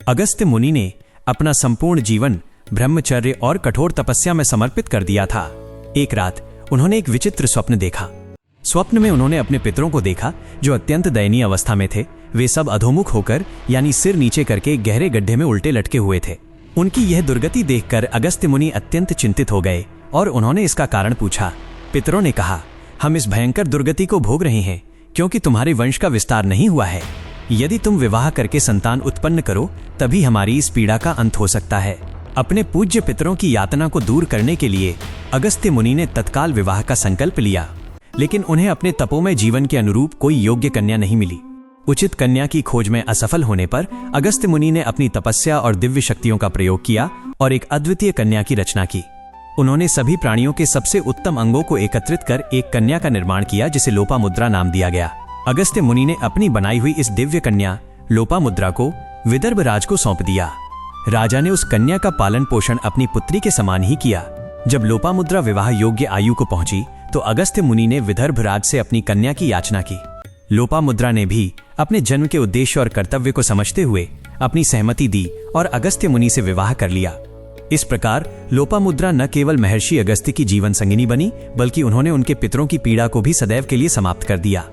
अगस्त्य मुनि ने अपना संपूर्ण जीवन ब्रह्मचर्य और कठोर तपस्या में समर्पित कर दिया था। एक रात उन्होंने एक विचित्र स्वप्न देखा। स्वप्न में उन्होंने अपने पितरों को देखा जो अत्यंत दयनीय अवस्था में थे। वे सब अधोमुख होकर यानी सिर नीचे करके गहरे गड्ढे में उल्टे लटके हुए थे। उनकी यह दुर्गति देखकर अगस्त्य मुनि अत्यंत चिंतित हो गए और उन्होंने इसका कारण पूछा। पितरों ने कहा, हम इस भयंकर दुर्गति को भोग रहे हैं क्योंकि तुम्हारे वंश का विस्तार नहीं हुआ है। यदि तुम विवाह करके संतान उत्पन्न करो तभी हमारी इस पीड़ा का अंत हो सकता है। अपने पूज्य पितरों की यातना को दूर करने के लिए अगस्त्य मुनि ने तत्काल विवाह का संकल्प लिया, लेकिन उन्हें अपने तपोमय जीवन के अनुरूप कोई योग्य कन्या नहीं मिली। उचित कन्या की खोज में असफल होने पर अगस्त्य मुनि ने अपनी तपस्या और दिव्य शक्तियों का प्रयोग किया और एक अद्वितीय कन्या की रचना की। उन्होंने सभी प्राणियों के सबसे उत्तम अंगों को एकत्रित कर एक कन्या का निर्माण किया जिसे लोपामुद्रा नाम दिया गया। अगस्त्य मुनि ने अपनी बनाई हुई इस दिव्य कन्या लोपामुद्रा को विदर्भ राज को सौंप दिया। राजा ने उस कन्या का पालन पोषण अपनी पुत्री के समान ही किया। जब लोपामुद्रा विवाह योग्य आयु को पहुंची तो अगस्त्य मुनि ने विदर्भ राज से अपनी कन्या की याचना की। लोपामुद्रा ने भी अपने जन्म के उद्देश्य और कर्तव्य को समझते हुए अपनी सहमति दी और अगस्त्य मुनि से विवाह कर लिया। इस प्रकार लोपामुद्रा न केवल महर्षि अगस्त्य की जीवन संगिनी बनी बल्कि उन्होंने उनके पितरों की पीड़ा को भी सदैव के लिए समाप्त कर दिया।